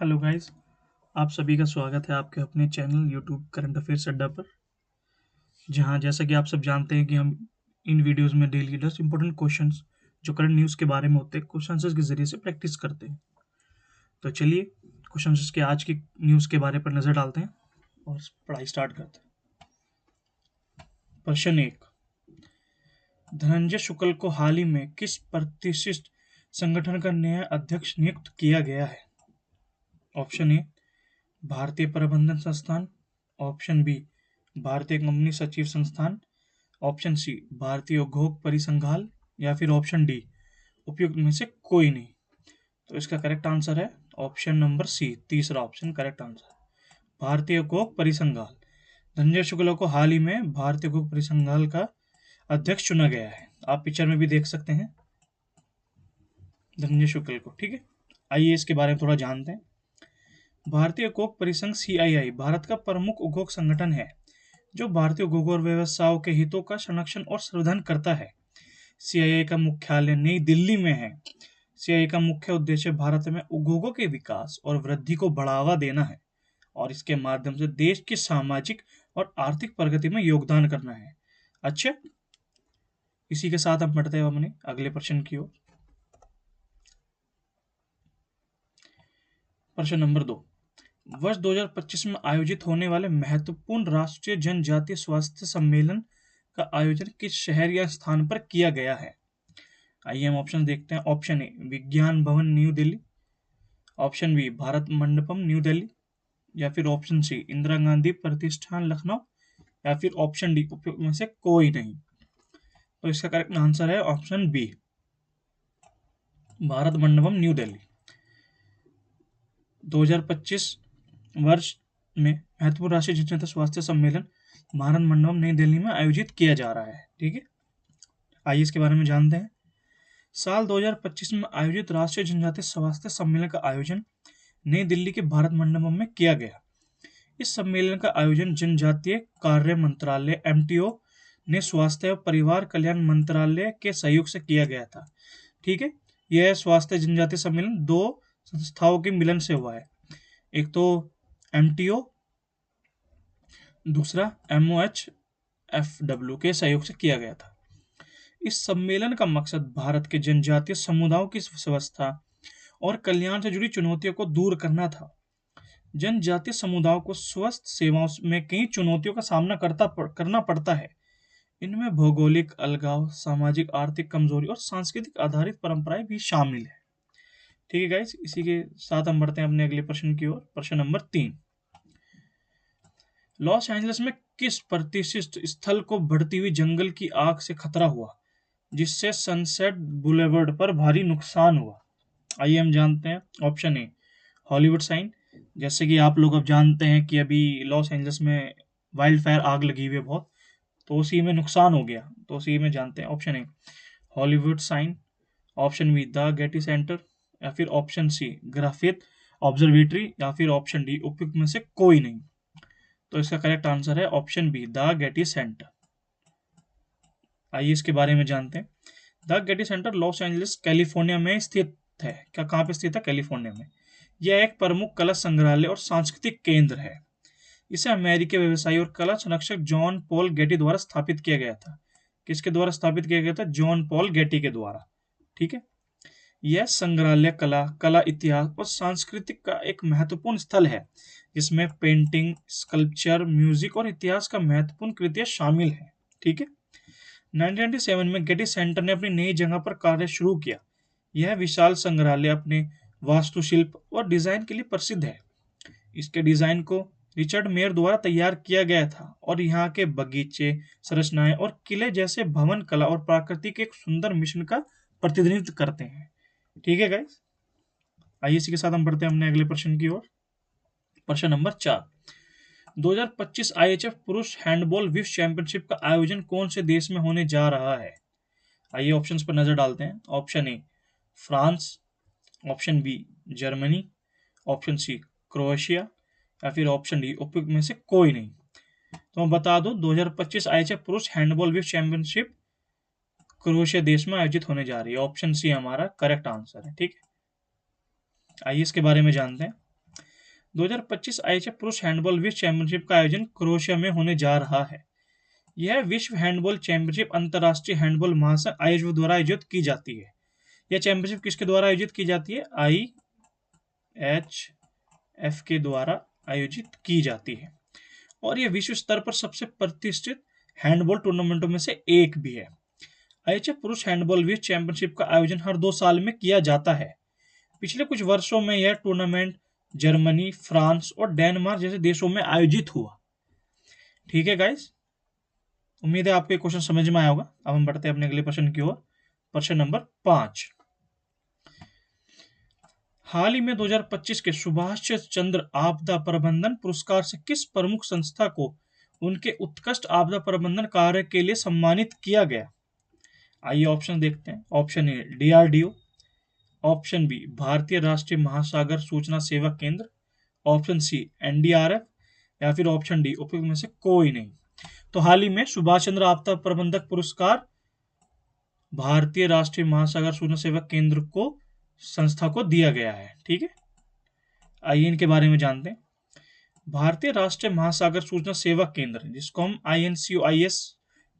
Hello guys, आप सभी का स्वागत है आपके अपने चैनल यूट्यूब करंट अफेयर्स अड्डा पर। जहां जैसा कि आप सब जानते हैं कि हम इन वीडियोस में डेली 10 इंपॉर्टेंट क्वेश्चंस जो करंट न्यूज़ के बारे में होते हैं क्वेश्चन आंसर्स के जरिए से प्रैक्टिस करते हैं। तो चलिए क्वेश्चन आंसर्स के आज की न्यूज़ के बारे पर नज़र डालते हैं और पढ़ाई स्टार्ट करते हैं। प्रश्न 1, धनंजय शुक्ल को हाल ही में किस प्रतिष्ठित संगठन का नया अध्यक्ष नियुक्त किया गया है? ऑप्शन ए, भारतीय प्रबंधन संस्थान। ऑप्शन बी, भारतीय कंपनी सचिव संस्थान। ऑप्शन सी, भारतीय उद्योग परिसंघाल। या फिर ऑप्शन डी, उपयुक्त में से कोई नहीं। तो इसका करेक्ट आंसर है ऑप्शन नंबर सी, तीसरा ऑप्शन करेक्ट आंसर। भारतीय उद्योग परिसंघाल। धनंजय शुक्ला को हाल ही में भारतीय उद्योग परिसंघाल का अध्यक्ष चुना गया है। आप पिक्चर में भी देख सकते हैं धनंजय शुक्ल को। ठीक है, आइए इसके बारे में थोड़ा जानते हैं। भारतीय उद्योग परिसंघ CII भारत का प्रमुख उद्योग संगठन है जो भारतीय उद्योग और व्यवसायों के हितों का संरक्षण और संवर्धन करता है। CII का मुख्यालय नई दिल्ली में है। CII का मुख्य उद्देश्य भारत में उद्योगों के विकास और वृद्धि को बढ़ावा देना है और इसके माध्यम से देश की सामाजिक और आर्थिक प्रगति में योगदान करना है। अच्छा, इसी के साथ हम बढ़ते हैं अपने अगले प्रश्न की ओर। प्रश्न नंबर 2, वर्ष 2025 में आयोजित होने वाले महत्वपूर्ण राष्ट्रीय जनजातीय स्वास्थ्य सम्मेलन का आयोजन किस शहर या स्थान पर किया गया है? आइए हम ऑप्शन देखते हैं। Option A, Vigyan Bhavan New Delhi. Option B, Bharat Mandapam New Delhi. या फिर ऑप्शन सी, इंदिरा गांधी प्रतिष्ठान लखनऊ। या फिर ऑप्शन डी, उपयुक्त में से कोई नहीं। तो इसका करेक्ट आंसर है ऑप्शन बी, भारत मंडपम न्यू दिल्ली। 2025 वर्ष में महत्वपूर्ण राष्ट्रीय जनजातीय स्वास्थ्य सम्मेलन भारत मंडपम नई दिल्ली में आयोजित किया जा रहा है। ठीक है, आइए इसके बारे में जानते हैं। साल 2025 में आयोजित राष्ट्रीय जनजातीय स्वास्थ्य सम्मेलन का आयोजन नई दिल्ली के भारत मंडपम में किया गया। इस सम्मेलन का आयोजन जनजातीय कार्य मंत्रालय MTO ने स्वास्थ्य एवं परिवार कल्याण मंत्रालय के सहयोग से किया गया था। ठीक है, यह स्वास्थ्य जनजातीय सम्मेलन दो संस्थाओं के मिलन से हुआ है। एक तो MTO, दूसरा MOHFW के सहयोग से किया गया था। इस सम्मेलन का मकसद भारत के जनजातीय समुदायों की व्यवस्था और कल्याण से जुड़ी चुनौतियों को दूर करना था। जनजातीय समुदायों को स्वास्थ्य सेवाओं में कई चुनौतियों का सामना करना पड़ता है। इनमें भौगोलिक अलगाव, सामाजिक आर्थिक कमजोरी और सांस्कृतिक आधारित परंपराएं भी शामिल है। ठीक है गाइस, इसी के साथ हम बढ़ते हैं अपने अगले प्रश्न की ओर। प्रश्न नंबर 3, लॉस एंजलिस में किस प्रतिष्ठित स्थल को बढ़ती हुई जंगल की आग से खतरा हुआ जिससे सनसेट बुलेवर्ड पर भारी नुकसान हुआ? आइए हम जानते हैं। Option A, Hollywood sign. जैसे कि आप लोग अब जानते हैं कि अभी लॉस एंजलिस में वाइल्ड फायर आग लगी हुई है बहुत, तो उसी में नुकसान हो गया, तो उसी में जानते हैं। Option A, Hollywood sign. Option B, the Getty Center. या फिर ऑप्शन सी, ग्राफिथ ऑब्जर्वेटरी। या फिर ऑप्शन डी, उपयुक्त में से कोई नहीं। तो इसका करेक्ट आंसर है option B, the Getty Center. आइए इसके बारे में जानते हैं। The Getty Center Los Angeles California में स्थित है। क्या कहाँ पे स्थित है? कैलिफोर्निया में। यह एक प्रमुख कला संग्रहालय और सांस्कृतिक केंद्र है। इसे अमेरिकी व्यवसायी और कला संरक्षक जॉन पॉल गेटी द्वारा स्थापित किया गया था। किसके द्वारा स्थापित किया गया था? जॉन पॉल गेटी के द्वारा। ठीक है, यह संग्रहालय कला इतिहास और संस्कृति का एक महत्वपूर्ण स्थल है जिसमें पेंटिंग, स्कल्पचर, म्यूजिक और इतिहास का महत्वपूर्ण कृतियां शामिल है। ठीक है, 1997 में गेटी सेंटर ने अपनी नई जगह पर कार्य शुरू किया। यह विशाल संग्रहालय अपने वास्तुशिल्प और डिजाइन के लिए प्रसिद्ध है। इसके डिजाइन को रिचर्ड मेयर द्वारा तैयार किया गया था और यहाँ के बगीचे, संरचनाएं और किले जैसे भवन कला और प्रकृति के एक सुंदर मिश्रण का प्रतिनिधित्व करते हैं। ठीक है गाइस, आइए इसी के साथ हम बढ़ते हैं अपने अगले प्रश्न की ओर। प्रश्न नंबर 4, 2025 IHF पुरुष हैंडबॉल विश्व चैंपियनशिप का आयोजन कौन से देश में होने जा रहा है? आइए ऑप्शंस पर नजर डालते हैं। Option A, France. Option B, Germany. Option C, Croatia. या फिर ऑप्शन डी, उपयुक्त में से कोई नहीं। तो मैं बता दूं, 2025 IHF पुरुष हैंडबॉल विश्व चैंपियनशिप क्रोएशिया देश में आयोजित होने जा रही है। ऑप्शन सी हमारा करेक्ट आंसर है। ठीक है, आइए इसके बारे में जानते हैं। 2025 IHF पुरुष हैंडबॉल विश्व चैंपियनशिप का आयोजन क्रोएशिया में होने जा रहा है। यह विश्व हैंडबॉल चैंपियनशिप अंतर्राष्ट्रीय हैंडबॉल महासंघ IHF द्वारा आयोजित की जाती है। यह चैंपियनशिप किसके द्वारा आयोजित की जाती है? IHF के द्वारा आयोजित की जाती है और यह विश्व स्तर पर सबसे प्रतिष्ठित हैंडबॉल टूर्नामेंटों में से एक भी है। IHF पुरुष हैंडबॉल विश्व चैंपियनशिप का आयोजन हर 2 साल में किया जाता है। पिछले कुछ वर्षों में यह टूर्नामेंट जर्मनी, फ्रांस और डेनमार्क जैसे देशों में आयोजित हुआ। ठीक है गाइस, उम्मीद है आपको क्वेश्चन समझ में आया होगा। अब हम बढ़ते हैं अपने अगले प्रश्न की ओर। प्रश्न नंबर 5। हाल ही में 2025 के सुभाष चंद्र आपदा प्रबंधन पुरस्कार से किस प्रमुख संस्था को उनके उत्कृष्ट आपदा प्रबंधन कार्य के लिए सम्मानित किया गया? आइए ऑप्शन देखते हैं। Option A DRDO, option B भारतीय राष्ट्रीय महासागर सूचना सेवा केंद्र, ऑप्शन सी NDRF या फिर ऑप्शन डी उपयुक्त में से कोई नहीं। तो हाल ही में सुभाष चंद्र आपदा प्रबंधक पुरस्कार भारतीय राष्ट्रीय महासागर सूचना सेवा केंद्र को संस्था को दिया गया है। ठीक है, आइए इनके बारे में जानते हैं। भारतीय राष्ट्रीय महासागर सूचना सेवा केंद्र, जिसको हम INCOIS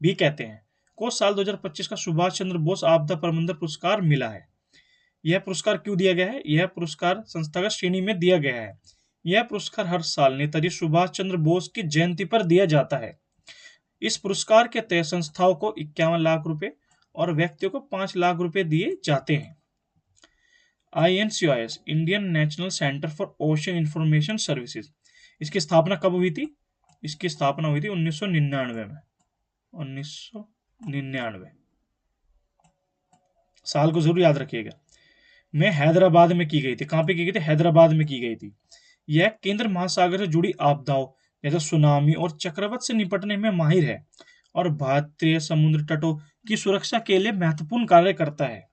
भी कहते हैं, को साल 2025 का सुभाष चंद्र बोस आपदा प्रबंधन पुरस्कार मिला है। यह पुरस्कार क्यों दिया गया है? यह पुरस्कार संस्थागत श्रेणी में दिया गया है। यह पुरस्कार हर साल नेताजी सुभाष चंद्र बोस की जयंती पर दिया जाता है। इस पुरस्कार के तहत संस्थाओं को 51 लाख रुपए और व्यक्तियों को 5 लाख रुपए दिए जाते हैं। INCOIS, Indian national centre for ocean information services, इसकी स्थापना कब हुई थी? इसकी स्थापना हुई थी 1999 में। 1999 साल को जरूर याद रखिएगा। में हैदराबाद में की गई थी। कहां पे की गई थी? हैदराबाद में की गई थी। यह केंद्र महासागर से जुड़ी आपदाओं जैसे सुनामी और चक्रवात से निपटने में माहिर है और भारतीय समुद्र तटों की सुरक्षा के लिए महत्वपूर्ण कार्य करता है।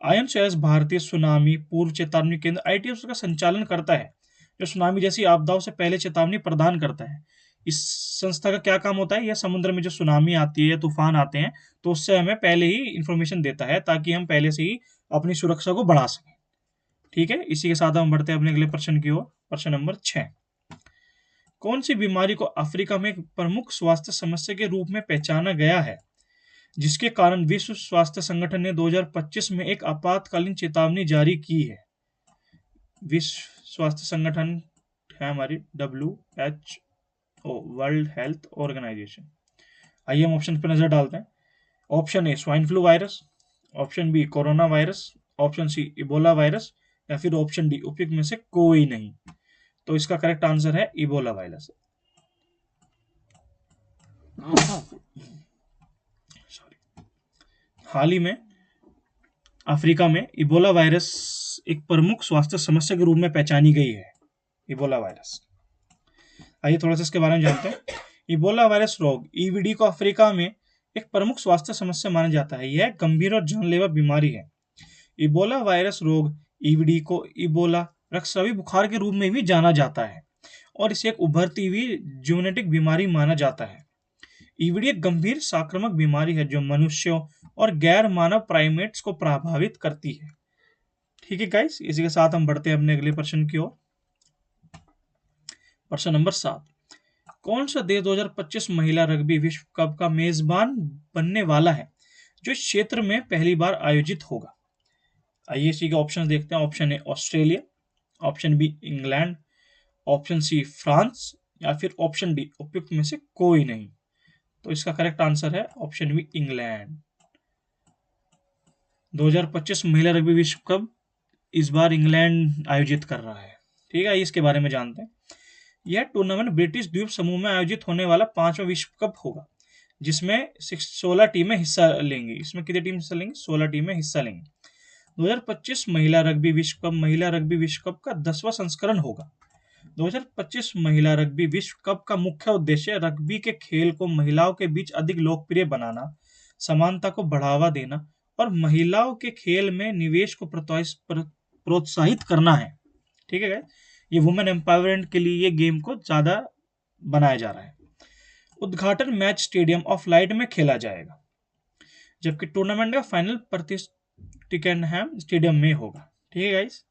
INCOIS भारतीय सुनामी पूर्व चेतावनी केंद्र ITF का संचालन करता है, जो सुनामी जैसी आपदाओं से पहले चेतावनी प्रदान करता है। इस संस्था का क्या काम होता है? यह समुद्र में जो सुनामी आती है, तूफान आते हैं, तो उससे हमें पहले ही इंफॉर्मेशन देता है ताकि हम पहले से ही अपनी सुरक्षा को बढ़ा सकें। ठीक है, इसी के साथ हम बढ़ते हैं अपने अगले प्रश्न की ओर। प्रश्न नंबर 6। कौन सी बीमारी को अफ्रीका में एक प्रमुख स्वास्थ्य समस्या के रूप में पहचाना गया है, जिसके कारण विश्व स्वास्थ्य संगठन ने 2025 में एक आपातकालीन चेतावनी जारी की है? विश्व स्वास्थ्य संगठन है हमारी WHO, वर्ल्ड हेल्थ ऑर्गेनाइजेशन। आइए हम ऑप्शन पर नजर डालते हैं। Option A swine flu virus, option B corona virus, option C Ebola virus या फिर ऑप्शन डी उपयुक्त में से कोई नहीं। तो इसका करेक्ट आंसर है इबोला वायरस। हाल ही में अफ्रीका में इबोला वायरस एक प्रमुख स्वास्थ्य समस्या के रूप में पहचानी गई है। इबोला वायरस, आइए थोड़ा सा इसके बारे में जानते हैं। इबोला वायरस रोग EBD को अफ्रीका में एक प्रमुख स्वास्थ्य समस्या माना जाता है। यह गंभीर और जानलेवा बीमारी है। इबोला वायरस रोग EBD को इबोला रक्तस्रावी बुखार के रूप में भी जाना जाता है और इसे एक उभरती हुई जूनोटिक बीमारी माना जाता है। EBD एक गंभीर संक्रामक बीमारी है जो मनुष्यों और गैर मानव प्राइमेट्स को प्रभावित करती है। ठीक है गाइस, इसी के साथ हम बढ़ते हैं अपने अगले प्रश्न की ओर। प्रश्न नंबर 7। कौन सा देश 2025 महिला रग्बी विश्व कप का मेजबान बनने वाला है, जो इस क्षेत्र में पहली बार आयोजित होगा? आइए इसी के ऑप्शन देखते हैं। Option A Australia, option B England, option C France या फिर ऑप्शन डी उपयुक्त में से कोई नहीं। तो इसका करेक्ट आंसर है ऑप्शन बी इंग्लैंड। 2025 महिला रग्बी विश्व कप इस बार इंग्लैंड आयोजित कर रहा है। ठीक है, इसके बारे में जानते हैं। यह टूर्नामेंट ब्रिटिश द्वीप समूह में आयोजित होने वाला 5वां विश्व कप होगा, जिसमें 16 टीमें हिस्सा लेंगी। इसमें कितनी टीम हिस्सा लेंगी? 16 टीमें हिस्सा लेंगी। 2025 महिला रग्बी विश्व कप का 10वां संस्करण होगा। 2025 महिला रग्बी विश्व कप का मुख्य उद्देश्य रग्बी के खेल को महिलाओं के बीच अधिक लोकप्रिय बनाना, समानता को बढ़ावा देना और महिलाओं के खेल में निवेश को प्रोत्साहित करना है। ठीक है, ये वुमेन एम्पावरमेंट के लिए ये गेम को ज्यादा बनाया जा रहा है। उद्घाटन मैच स्टेडियम ऑफ लाइट में खेला जाएगा, जबकि टूर्नामेंट का फाइनल टिकेनहैम स्टेडियम में होगा। ठीक है गाइस,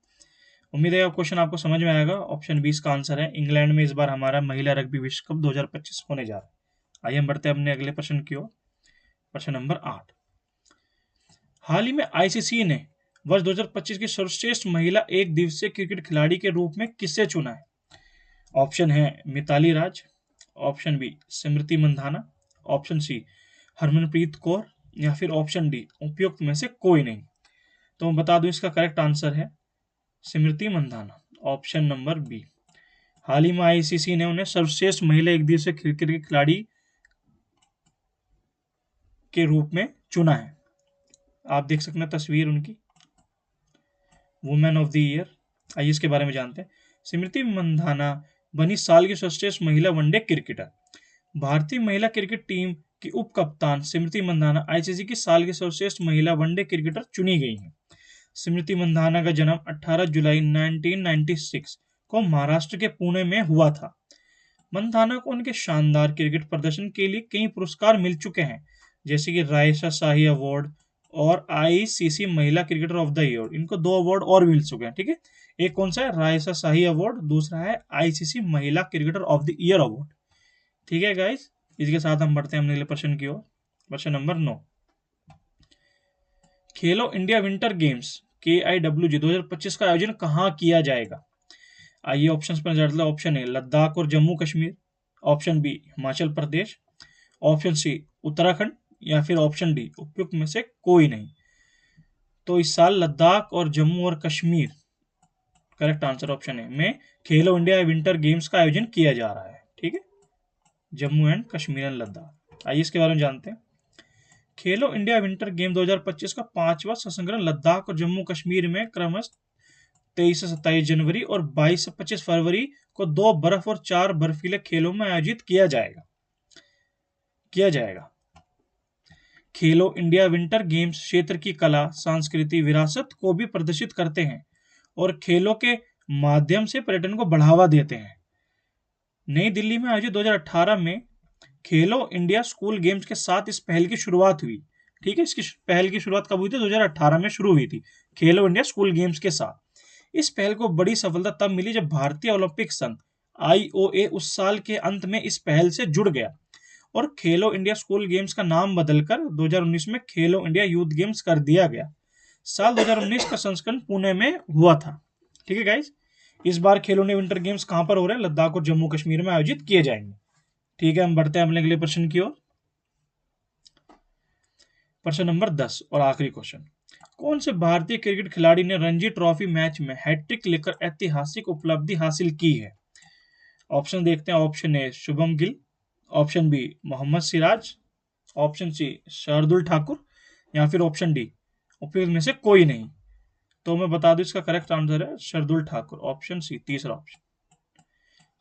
उम्मीद है क्वेश्चन आपको समझ में आएगा। ऑप्शन 20 का आंसर है। इंग्लैंड में इस बार हमारा महिला रग्बी विश्व कप 2025 होने जा रहा है। आइए हम बढ़ते हैं अपने अगले प्रश्न की ओर। प्रश्न नंबर 8। हाल ही में आईसीसी ने वर्ष 2025 की सर्वश्रेष्ठ महिला एक दिवसीय क्रिकेट खिलाड़ी के रूप में किसे चुना है? ऑप्शन है मिताली राज, option B Smriti Mandhana, option C Harmanpreet Kaur, या फिर ऑप्शन डी उपयुक्त में से कोई नहीं। तो मैं बता दूं इसका करेक्ट आंसर है Smriti Mandhana, option number B. हाल ही में आईसीसी ने उन्हें सर्वश्रेष्ठ महिला एक दिवसीय क्रिकेट के खिलाड़ी के रूप में चुना है। आप देख सकते हैं तस्वीर उनकी, वुमेन ऑफ द ईयर। आइए इसके बारे में जानते हैं। स्मृति मंधाना बनी साल की सर्वश्रेष्ठ महिला वनडे क्रिकेटर। भारतीय महिला क्रिकेट टीम की उप कप्तान स्मृति मंधाना आईसीसी की साल की सर्वश्रेष्ठ महिला वनडे क्रिकेटर चुनी गई हैं। स्मृति मंधाना का जन्म 18 जुलाई 1996 को महाराष्ट्र के पुणे में हुआ था। मंधाना को उनके शानदार क्रिकेट प्रदर्शन के लिए कई पुरस्कार मिल चुके हैं, जैसे कि रायसा शाही अवार्ड और आईसीसी महिला क्रिकेटर ऑफ द ईयर। इनको 2 अवार्ड और मिल चुके हैं। ठीक है, एक कौन सा है? रायसा शाही अवार्ड, दूसरा है आईसीसी महिला cricketer of the year award. ठीक है गाइस, इसके साथ हम बढ़ते हैं अपने अगले प्रश्न की ओर। प्रश्न नंबर 9। खेलो इंडिया विंटर गेम्स KIWG 2025 का आयोजन कहाँ किया जाएगा? आइए ऑप्शंस पर नजर डालते हैं। ऑप्शन ए लद्दाख और Jammu Kashmir, option B Himachal Pradesh, option C Uttarakhand, या फिर ऑप्शन डी उपयुक्त में से कोई नहीं। तो इस साल लद्दाख और जम्मू और Kashmir, correct answer option A में खेलो इंडिया विंटर गेम्स का आयोजन किया जा रहा है। ठीक है, जम्मू एंड कश्मीर एंड लद्दाख। आइए इसके बारे में जानते हैं। खेलो इंडिया विंटर गेम 2025 का 5वां संस्करण लद्दाख और जम्मू कश्मीर में क्रमशः 23 से 27 जनवरी और 22 से 25 फरवरी को 2 बर्फ और 4 बर्फीले खेलों में आयोजित किया जाएगा। खेलो इंडिया विंटर गेम्स क्षेत्र की कला सांस्कृतिक विरासत को भी प्रदर्शित करते हैं और खेलों के माध्यम से पर्यटन को बढ़ावा देते हैं। नई दिल्ली में आयोजित 2018 में खेलो इंडिया स्कूल गेम्स के साथ इस पहल की शुरुआत हुई। ठीक है, इसकी पहल की शुरुआत कब हुई थी? 2018 में शुरू हुई थी खेलो इंडिया स्कूल गेम्स के साथ। इस पहल को बड़ी सफलता तब मिली जब भारतीय ओलंपिक संघ IOA उस साल के अंत में इस पहल से जुड़ गया और खेलो इंडिया स्कूल गेम्स का नाम बदलकर 2019 में खेलो इंडिया यूथ गेम्स कर दिया गया। साल 2019 का संस्करण पुणे में हुआ था। ठीक है गाइस, इस बार खेलो इंडिया विंटर गेम्स कहां पर हो रहे हैं? लद्दाख और जम्मू कश्मीर में आयोजित किए जाएंगे। ठीक है, हम बढ़ते हैं अपने अगले प्रश्न की ओर। प्रश्न नंबर 10 और आखिरी क्वेश्चन। कौन से भारतीय क्रिकेट खिलाड़ी ने रणजी ट्रॉफी मैच में हैट्रिक लेकर ऐतिहासिक उपलब्धि हासिल की है? ऑप्शन देखते हैं। Option A Shubham Gill, option B Mohammed Siraj, option C Shardul Thakur, या फिर ऑप्शन डी उपयुक्त में से कोई नहीं। तो मैं बता दूं इसका करेक्ट आंसर है शार्दुल ठाकुर, ऑप्शन सी, तीसरा ऑप्शन।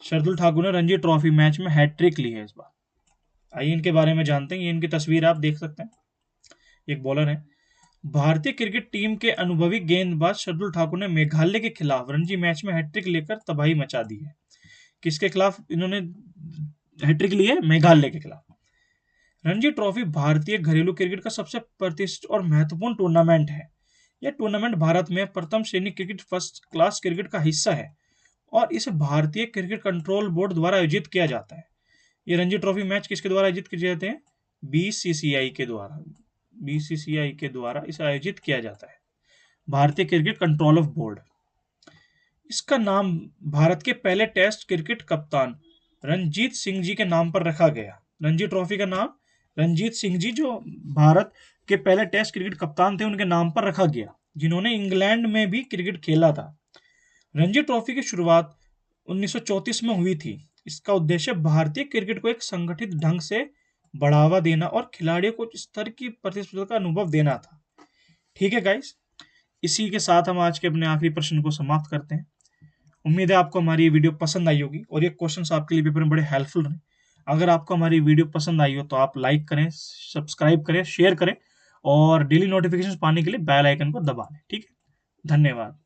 शार्दुल ठाकुर ने रणजी ट्रॉफी मैच में हैट्रिक ली है इस बार। आइए इनके बारे में जानते हैं। ये इनकी तस्वीर आप देख सकते हैं, एक बॉलर है। भारतीय क्रिकेट टीम के अनुभवी गेंदबाज शार्दुल ठाकुर ने मेघालय के खिलाफ रणजी मैच में हैट्रिक लेकर तबाही मचा दी है। किसके खिलाफ इन्होंने हैट्रिक ली है? मेघालय के खिलाफ। रणजी ट्रॉफी भारतीय घरेलू क्रिकेट का सबसे प्रतिष्ठित और महत्वपूर्ण टूर्नामेंट है। यह टूर्नामेंट भारत में प्रथम श्रेणी क्रिकेट, फर्स्ट क्लास क्रिकेट का हिस्सा है और इसे भारतीय क्रिकेट कंट्रोल बोर्ड द्वारा आयोजित किया जाता है। ये रणजी ट्रॉफी मैच किसके द्वारा आयोजित किए जाते हैं? बीसीसीआई के द्वारा इसे आयोजित किया जाता है, भारतीय क्रिकेट कंट्रोल ऑफ बोर्ड। इसका नाम भारत के पहले टेस्ट क्रिकेट कप्तान रणजीत सिंह जी के नाम पर रखा गया। रणजी ट्रॉफी का नाम रणजीत सिंह जी, जो भारत के पहले टेस्ट क्रिकेट कप्तान थे, उनके नाम पर रखा गया, जिन्होंने इंग्लैंड में भी क्रिकेट खेला था। रणजी ट्रॉफी की शुरुआत 1934 में हुई थी। इसका उद्देश्य भारतीय क्रिकेट को एक संगठित ढंग से बढ़ावा देना और खिलाड़ियों को स्तर की प्रतिस्पर्धा का अनुभव देना था। ठीक है गाइस, इसी के साथ हम आज के अपने आखिरी प्रश्न को समाप्त करते हैं। उम्मीद है आपको हमारी वीडियो पसंद आई होगी और ये क्वेश्चंस आपके लिए पेपर में बड़े हेल्पफुल रहे। अगर आपको हमारी वीडियो पसंद आई हो तो आप लाइक करें, सब्सक्राइब करें, शेयर करें और डेली नोटिफिकेशन पाने के लिए बेल आइकन को दबा दें। ठीक है, धन्यवाद।